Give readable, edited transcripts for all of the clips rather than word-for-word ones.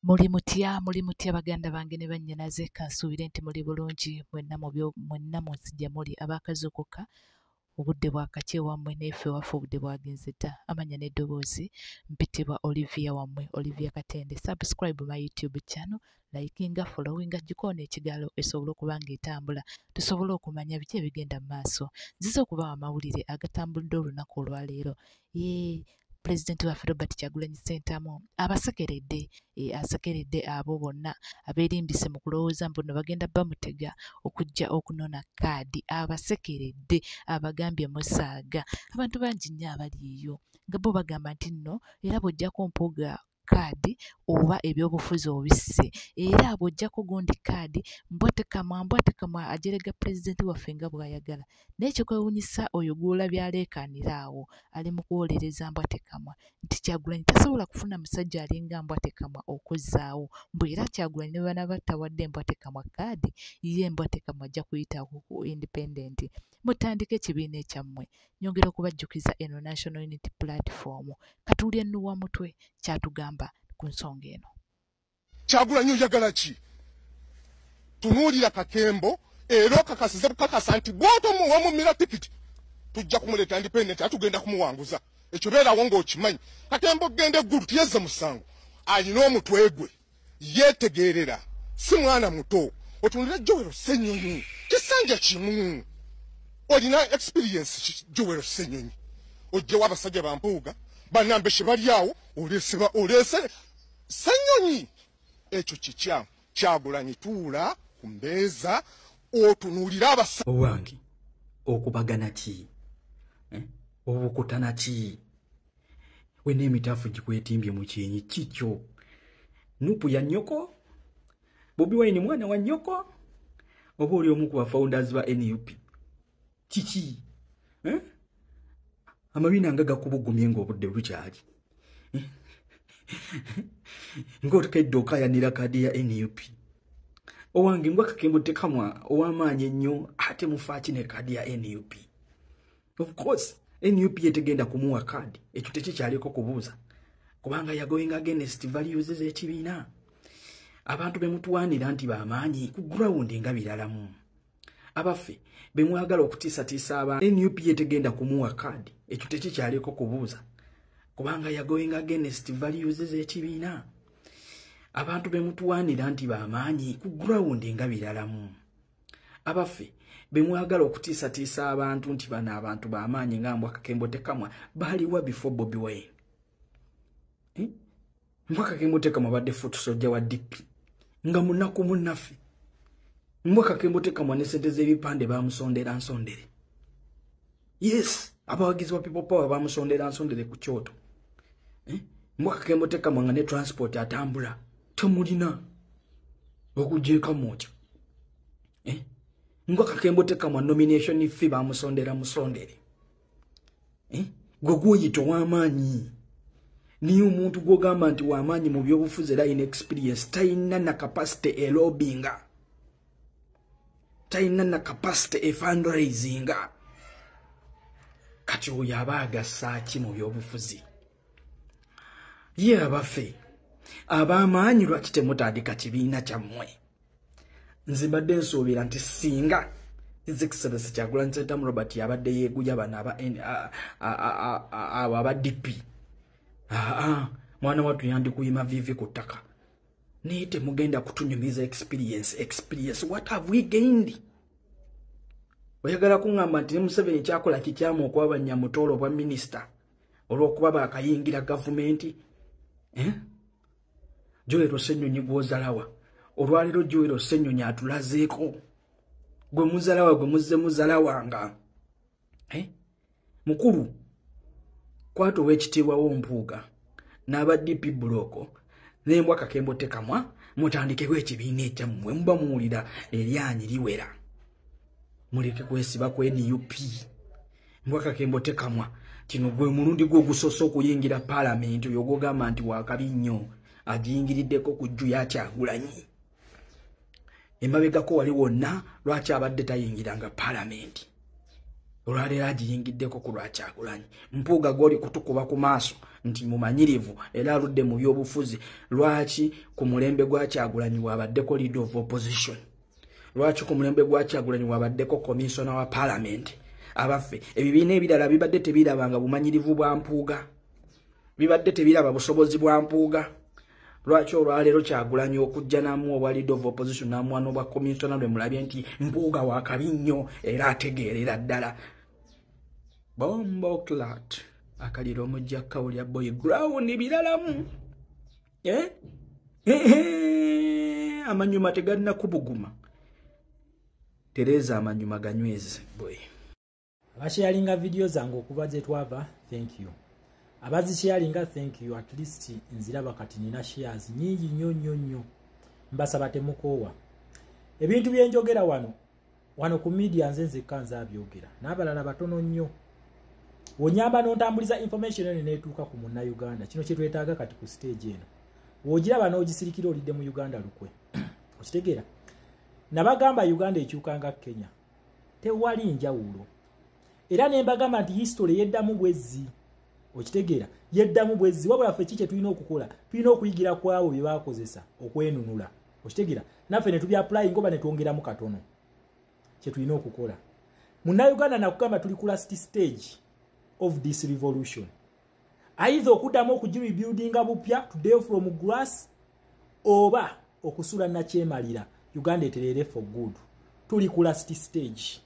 Muli mutya baganda bange ne bannyinaze kansuubire nti muli bulungi mwenna mu nsi gye muli abaakazuukuka obudde bwakakye wammwe neefe waffe obudde bwagenze dda amanya n'eddoboozi mpitibwa Olivia wammwe Olivia Katende. Subscribe my YouTube channel, likinga, followinga, gikoona ekigaalo esobole okuba ng'etambula tusobole okumanya biki ebigenda mu maaso. Nzize okubawa amawulire agatambulidde olunaku olwaleero. Pulezidenti waffe Robert Kyagulanyi Ssentamu abasekeredde asekeredde abo bonna abeerimbise mu kulowooza mbu no bagenda bamutega okujja okunona kaadi. Abasekeredde abagambye musaaga. Abantu bangi nnyo abaliiyo nga bo bagamba nti nno era bw'ojjako mpuuga kaadi oba ebyobufuzi obisse era bw'ojjako gundi kaadi mbwatekamwa ajerega pulezidenti waffe nga bw'ayagala. Naye kyekwewuunyisa oyo gw'ola byaleekaanira awo ali mu kuwolereza mbwatekamwa nti Kyagulanyi tasobola kufuna musajja alinga mbwatekamwa okuzzaawo mbu era Kyagulanyi ne bw'anaaba tawadde mbwatekamwa kaadi ye mbwatekamwa ajja kuyita ku independent. Mutandike ekibiina ekyammwe. Nyongera okubajjukiza eno National Unity Platform. Katuulye nnuwa mutwe kyatugamba ku nsonga eno. Kyagulanyi oyagala ki? Tunuulira Kakembo era okakasiza bukakasa nti gw'otomuwa mumira tikiti tujja kumuleeta independent atugenda kumuwanguza. Ekyo beerawo ng'okimanyi. Kakembo genda eggulu tiyezze musango. Alina omutwe gwe yeetegeerera si mwana muto. Otunulira Joel Ssenyonyi kisanja kimu. Olina experience Joel Ssenyonyi. Ojjewo abasajja bampuuga bannambeshe bali awo oleese Ssenyonyi. Ekyo kikyamu. Kyagulanyi tuula ku mbeeza otunuulira abasajja owange okubagana ki obukutana ki we n'emitaafu gikwetimbye mu kyenyi kikyo. Nupu ya nnyoko Bobi Wine mwana wa nnyoko oba oli omu ku bafounders ba NUP kiki amabina nga gakubugumye ng'obudde bukyali ng'otukedde okayanira kaadi ya NUP owange ngwa Kakembo tekamwa ow'amaanyi ennyo ate mufaaki ne kaadi ya NUP. Of course NUP yetegenda kumuwa kaadi ekyo tekikyaliko kubuuza kubanga yagoyinga against values z'ekibiina. Abantu bemutuwaanira nti bamaanyi ku ground nga biralamu. Abaffe bemwagala okutiisatiisa abantu NUP yetegenda kumuwa kaadi ekyo tekikyaliko kubuuza kubanga yagoyinga against values z'ekibiina. Abantu bemutuwaanira nti bamaanyi ku ground nga biralamu. Abaffe bemwagala okutiisatiisa abantu nti bano abantu bamaanyi nga mbwa Kakembo tekamwa baaliwa before Bobi Wine. Mbwa Kakembo tekamwa badde fotusojja wa DP nga munaku munnaffe. Mbwa Kakembo tekamwa ne ssente z'ebipande bamusondera nsondere. Yes, abawagizi ba People Power bamusondera nsondere ku kyoto. Mbwa Kakembo tekamwa nga ne transport atambula temulina okugyeka mwoja. Mbwa Kakembo tekamwa nomination fee bamusondera musondere. Gwe gw'oyita w'amaanyi niyo omuntu gw'ogamba nti w'amaanyi mu byobufuzi era inexperience talina na capacity e lobbyinga talina na capacity e fundraisinga. Kati oyo aba agassa ki mu byobufuzi? Ye abaffe ab'amaanyi lwaki temutandika kibiina kyammwe? Nze mbadde nsuubira nti singa His Excellency Kyagulanyi Ssentamu Robert yabadde yeeguya bano aba DP mwana wattu yandikuyima vivi ku ttaka naye temugenda kutunyumiza experience. What have we gained? Oyagala kuŋŋamba nti ne Museveni kyakola kikyamu okuba bannyamutoolo bwa minisita olw'okuba baakayingira gavumenti. Joel Ssenyonyi gw'ozalawa olwaleero Joel Ssenyonyi atulazeeko gwe muzalawa gwe muzze muzalawanga. Mukulu kwata ow'ekitiibwa w'ompuuga n'aba DP buloko n'embwa Kakembo tekamwa mutandikewo ekibiina ekyammwe muba muwulira eryanyi liwera. Muleke kwesiba ku NUP. Mbwa Kakembo tekamwa kino gwe mulundi gwe ogusoose okuyingira paalamenti oyo gw'ogamba nti wakabi nnyo agiyingiriddeko ku jju ya Kyagulanyi. Emabegako wali wonna lwaki abadde tayingiranga paalamenti? olwaleero agiyingiddeko ku lwa Kyagulanyi. Mpuuga gw'oli kutukuba ku maaso nti mumanyirivu era aludde mu by'obufuzi. Lwaki ku mulembe gwa Kyagulanyi wabaddeko leader of opposition? Lwaki ku mulembe gwa Kyagulanyi wabaddeko commissioner wa parliament? Abaffe ebibiina ebirala bibadde tebirabanga bumanyirivu bwa Mpuuga, bibadde tebiraba busobozi bwa Mpuuga. Lwaki olwaleero Kyagulanyi okujja namu obwa leader of opposition namuwa n'obwa commissioner lwe mulabye nti Mpuuga wakabi nnyo era ategeerera ddala. Bombo clat akaliro omujja kawulya boy ground biralamu. Amanyuma tegalina kubuguma. Tereza amanyuma ganyweze boy. Abasharinga video zangu okuva gye twava, thank you. Abazisharinga thank you, at least nziraba kati nina shares nyingi nnyo. Mbasaba temukowa. Ebintu byenjogera wano ku media nzenze kanza abyogera. N'abalala batono nnyo. Wonyamba n'ontambuliza information eno neetuuka ku munna Uganda. Kino kye twetaaga kati ku stage eno. Wogiraba n'ogisirikira olidde mu Uganda lukwe. Okitegeera? Nabagamba Uganda ekyukanga Kenya. Tewali njawulo. Era nembagamba nti history yeddamu bwezzi. Okitegeera? Yeddamu bwezzi. Wabula ffe kiki tulina okukola? Tulina okuyigira kwawo bye bakozesa okwenunula. Okitegeera? Naffe ne tubi apply ngoba ne twongeramu katono. Kye tulina okukola. Munna Uganda nakugamba tuli ku last stage of this revolution. Either okuddamu okugirebuildinga bupya today from grass oba okusula na kyemalira Uganda eterere for good. Tuli ku last stage.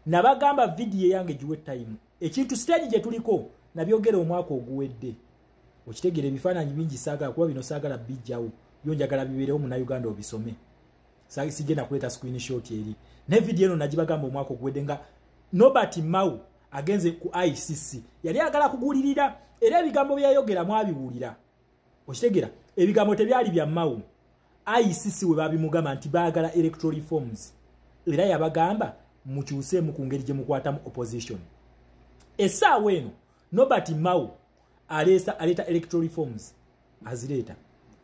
Nabagamba video yange jiwe time. Ekintu stage gye tuliko nabyogera omwaka oguwedde. Okitegeera ebifaananyi bingi saagala kuba bino saagala bijjawo. Byonjagala bibeerewo mu Uganda obisome. Sigenda kuleta screenshot eri. Ne video eno najibagamba omwaka oguwedde nga Norbert Mao agenze ku ICC. Yali agala kugulirira era ebigambo byayogera mwabibuulira. Okitegeera ebigambo tebyali bya Mao. ICC we babimugamba nti baagala electoral reforms. Era yabagamba mukyuseemu ku ngeri gye mukwatamu opposition. Essaawa eno Norbert Mao aleta electoral reforms azireeta.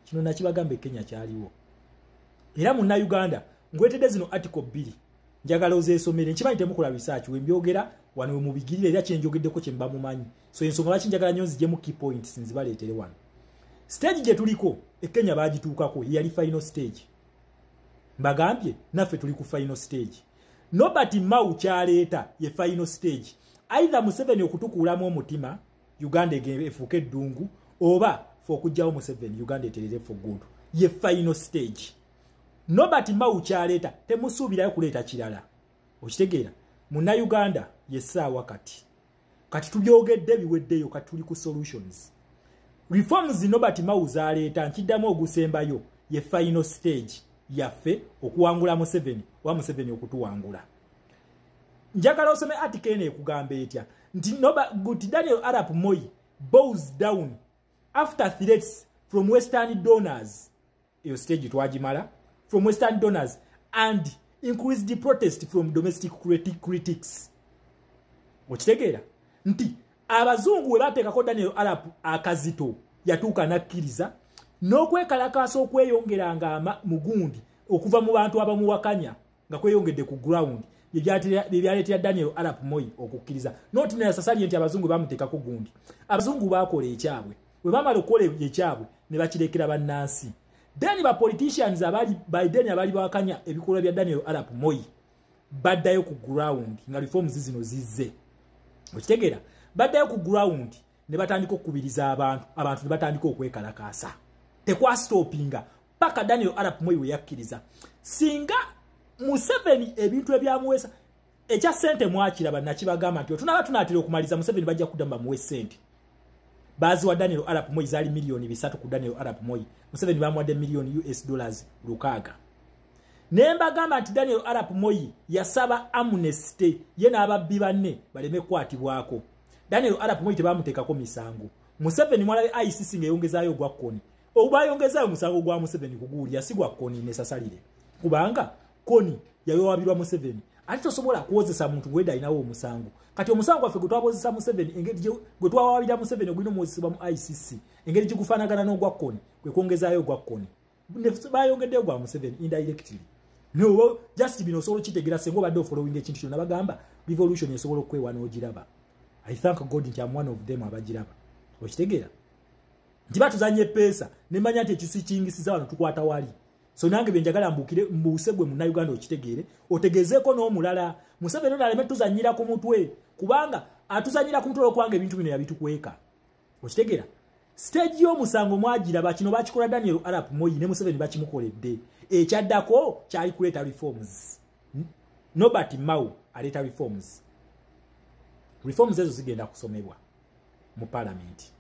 Kino nakibagambe Kenya kyaliwo. Era mu Uganda ngwetedde zino article 2 njagala ozeesomere nkimanyi temukola research we mbyogera wano we mubigirire era kyenjogeddeko kye mba mumanyi. So ensonga lwaki njagala nnyo nziggyemu key points nzibaleetere wano. Stage gye tuliko Kenya baagituukako yali final stage. Mbagambye naffe tuli ku final stage. Norbert Mao kyaleeta ye final stage. Either Museveni okutukuulamu omutima Uganda efuuke eddungu oba okujjawo Museveni Uganda eterere for good. Ye final stage. Norbert Mao kyaleeta temusuubirayo kuleeta kirala. Okitegeera? Munna Uganda yessaawa kati tubyogedde biweddeyo kati tuli ku solutions. Reforms Norbert Mao zaleeta nkiddamu ogusembayo ye final stage yaffe okuwangula Museveni wa Museveni okutuwangula. Njagala osome article eno ekugamba etya nti Daniel Arap Moi bows down after threats from Western donors. Eyo stage twagimala from Western donors and increased protest from domestic critics. Okitegeera nti abazungu we bateekako Daniel Arap akazito yatuuka nakkiriza n'okwekalakaasa okweyongeranga mugundi okuva mu bantu abamuwakanya nga kweyongedde ku ground byaleetera Daniel Arap Moi okukkiriza. Noti naye sasali nti abazungu bamuteekako gundi. Abazungu baakola ekyabwe. We bamala okukola ekyabwe ne bakirekera bannansi. Then ba politicians abali Biden abali bawakanya ebikolwa bya Daniel Arap Moi baddayo ku ground nga reforms zino zizze. Okitegeera? Baddayo ku ground ne batandika okubiriza abantu ne batandika okwekalakaasa. Tekwastopinga paka Daniel Arap Moi we yakkiriza. Singa Museveni ebintu ebyamuwesa ekya sente mwakiraba nakibagamba nti tunatera okumaliza Museveni bajja kudamba muwe sente. Bazi wa Daniel Arap Moi zali milioni 3 ku Daniel Arap Moi. Museveni bamuwadde milioni $6 lukaaga. Nemba gamba nti Daniel Arap Moi yasaba amnesty ye n'ababbi banne baleme kwatibwako. Daniel Arap Moi tebamuteekako misango. Museveni mwalabe ICC ngeyongezaayo gwa Koni. Obayongezaayo musango gwa Museveni kuguulya sigwa Koni nesasalire. Kubanga Koni yayowabirwa Museveni. Ati tosobola kuwozesa muntu gweda inawo omusango. Kati omusango waffe gwe twawozesa Museveni engeri gwe twawabira Museveni ogulina omwozesebwa mu ICC engeri gikufaanagana n'ogwa Koni kwe kwongezaayo ogwa Koni. Bayongeddeyo gwa Museveni indirectly. No, just bino solo kitegeera sengo badde following ekintu kyonna bagamba revolution esobola okwewa n'ogiraba. I thank God nti I'm one of them abagiraba. Okitegeera? Nti batuzanye pesa ne manya nti ekisi kingisiza wano tukwata wali. So nange benjagala mbuuse gwe mu Uganda okitegeere, otegezeeko n'omulala. Museveni ono aleme tuzanyira ku mutwe kubanga atuzanyira ku mutwe okwange ebintu bino yabitukweka. Okitegeera? Stage y'omusango mwagiraba kino bakikola Daniel Arap Moi ne Museveni bakimukoledde. Ekyaddako kyali kuleeta reforms. Nobert Mao aleta reforms. Reforms ezo zigenda kusomebwa mu parliament.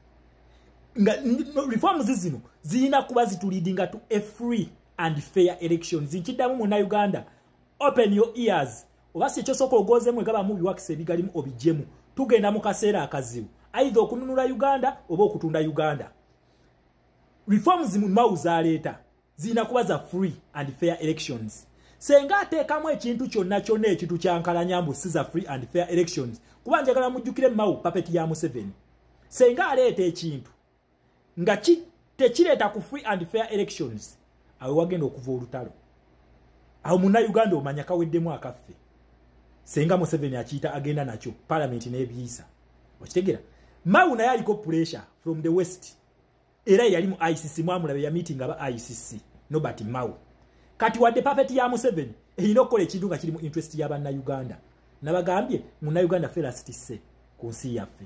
Reforms zino zirina kuba zituleadinga to a free and fair elections. Nkiddamu mu Uganda, open your ears. Oba si ekyosoka ogozeemu egaba mu biwakisa ebigalimu obijjemu. Tugenda mu kaseera akazibu. Either okununula Uganda oba okutunda Uganda. Reforms mu Mao zaleeta zirina kuba za free and fair elections. Senga ateekamu ekintu kyonna kyonna ekintu kyankalanya mbu si za free and fair elections. Kuba njagala mujjukire Mao papeti ya Museveni. Senga aleeta ekintu nga tekireeta ku free and fair elections, awe wagenda okuva olutalo. Awo muna Uganda omanya kaweddemu akaffe. Senga Museveni akiyita agenda nakyo parliament n'ebiyisa. Okitegeera? Mao naye aliko pressure from the west. Era yali mu ICC mwamulabe ya meeting aba ICC. Nobert Mao. Kati wadde papeti ya Museveni erina okukola ekintu nga kiri mu interest y'abanna Uganda. Nabagambye muna Uganda fela sitise ku nsi yaffe.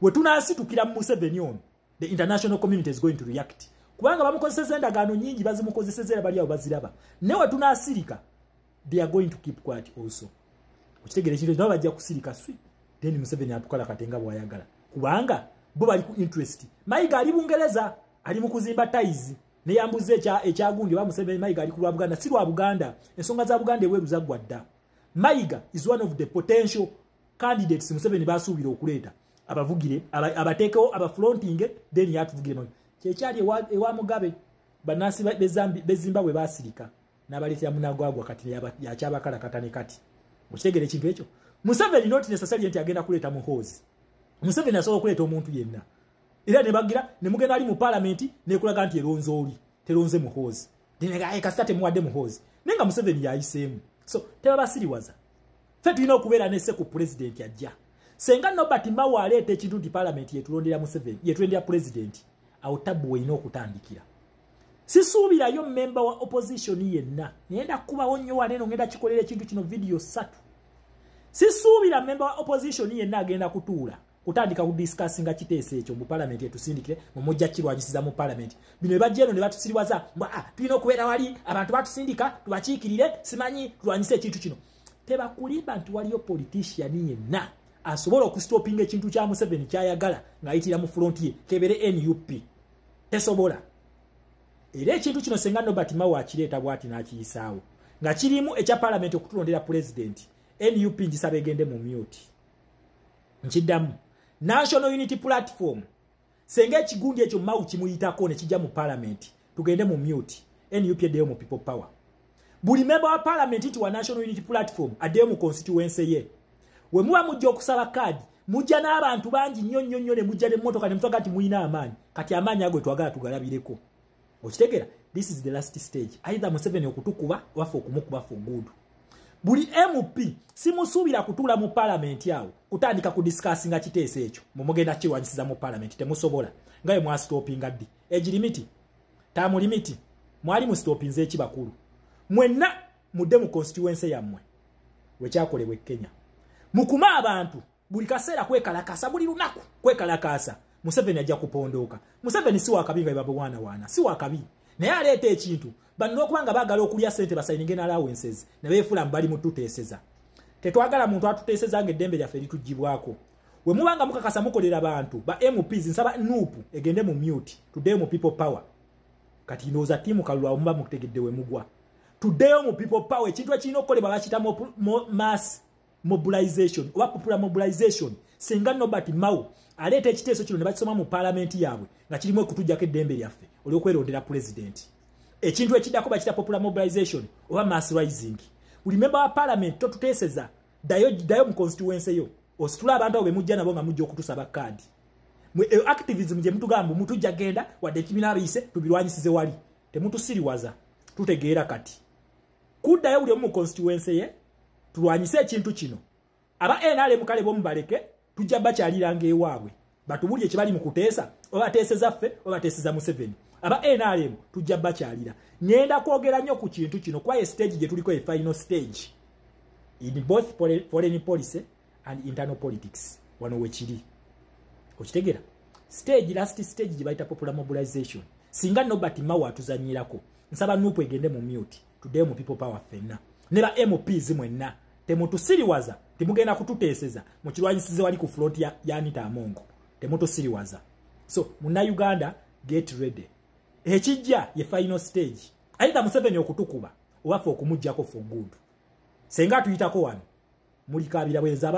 We tunasitukira mu Museveni ono, the international community is going to react. Kubanga bamukozeseza endagaano nyingi bazimukozeseza bali abo baziraba. Newe tunasirika, they are going to keep quiet also. Okitegeera ekintu nabo bajja kusirika swi. Then Museveni atukola katenga bwayagala. Kubanga bo bali ku interest. Mayiga ali Bungereza, ali mu kuzimba ties. Ne yambuze ekyagundi ba Museveni Mayiga ali ku lwa Buganda, si lwa Buganda. Ensonga za Buganda eweru zaggwadda. Mayiga is one of the potential candidates Museveni basuubira okuleeta. Abavugire abateekeo abafronting then yatuvugire mu kyekyali ewa Mugabe banasi bezimbabwe basirika n'abaleetera munagwagwa kati yakyabakala katane kati. Okitegeera ekintu ekyo Museveni not necessarily nti agenda kuleeta Muhoozi. Museveni asobola okuleeta omuntu yenna era ne bagira ne mugenda ali mu parliament nekulaga nti eronzo oli teronze Muhoozi dinega kasita temuwadde Muhoozi nenga Museveni yayiseemu. So teba basiriwaza ffe tulina okubeera nesse ku president ajja. Senga Nobert Mao aleeta ekintu nti parliament yetulondera Museveni yetulondera president awo tabu weina okutandikira. Sisuubirayo member wa opposition yenna ngenda kubawo nnyo waneno ngenda kikolera ekintu kino video 3. Sisuubira member wa opposition yenna agenda kutuula kutandika ku discussinga kiteese ekyo mu parliament yetusindikire mu mujja kirwanyisiza mu parliament. Bino ebajjeno ne batusiriwaza tulina okubeera wali abantu batusindika tubakiikirire simanyi tulwanyise ekintu kino. Tebakulimba nti waliyo politician yenna asobola okustopinga ekintu kya Museveni kyayagala ng'ayitira mu front ye kebere NUP. Tesobola. Era ekintu kino Senga Nobert Mao akireeta bw'ati n'akiyisaawo nga kirimu ekya parliament okutulondera president. NUP ngisaba egende mu mute. Nkiddamu National Unity Platform senga ekigundi ekyo Mao kimuyitako ne kijja mu parliament tugende mu mute. NUP eddeyo mu people power. Buli member wa parliament nti wa National Unity Platform addeyo mu constituency ye. We muba mujja okusaba kadi mujja n'abantu bangi nnyo ne mujja n'emmotoka ne mutwaga nti muyina amaanyi kati amaanyi ago twagala tugalabireko. Okitegeera? This is the last stage. Either Museveni okutukuba wafe okumukuba for good. Buli MP simusuubira kutuula mu parliament awo kutandika ku discussinga kiteese ekyo mumugenda kirwanyisiza mu parliament temusobola ngaye mwastopinga ddi age limit tamu limit mwali mu stopinze ekibakulu mwenna mudde mu constituency yammwe wekyakolebwa Kenya mukuma abantu buli kaseera kwekalakasa buli lunaku kwekalakasa. Museveni ajja kupondooka. Museveni si wakabi nga babwana si wakabi naye aleeta ekintu bano okubanga baagala okulya sente basayininge n'allowances ne beefula mbali mu tuteeseza. Tetwagala muntu atuteeseza ng'eddembe lyaffe litugibwako. We mubanga mukakasa mukolera bantu ba MPs nsaba nuupu egende mu mute tuddeyo mu people power. Kati ndowooza tiimu kalulwa muba mukutegedde we mugwa. Tuddeyo mu people power ekintu ekirina okukolebwa bakiyita mass mobilization oba popular mobilization. Senga Nobert Mao aleeta ekiteeso kino ne bakisoma mu parliament yaabwe nga kirimu okutujjako eddembe lyaffe olw'okwerondera president. Ekintu ekiddako bakita popular mobilization oba mass rising. Buli member wa parliament totuteeseza dayo mu constituency yo ositula abantu abo be mujja nabo nga mujja okutusaba kadi. Activism gye mutugamba mutujja genda wadde ekibiina abiyise tubirwanyisize wali temutusiriwaza tutegeera kati kuddayo buli omu mu constituency ye tulwanyise ekintu kino aba NRM kale bomubaleke tujja bakyaliranga ewaabwe batubulye kibali mu kuteesa obateeseza ffe obateeseza Museveni aba NRM tujja bakyalira ngenda kwogera nnyo ku kintu kino kwa stage gye tuliko final stage in both foreign policy and internal politics wano wekiri okitegera last stage gye bayita popular mobilization singa Nobert Mao atuzanyirako nsaba nupu egende mu mute today mu people power fenna neba MPs mwenna temutusiriwaza timugenda kututeeseza mu kirwanyisize wali ku front ya Anita Amongo temutusiriwaza so muna Uganda get ready ekijja ye final stage aida Museveni okutukuba obafa okumujjako for good senga tuyitako wano muli kabira bweza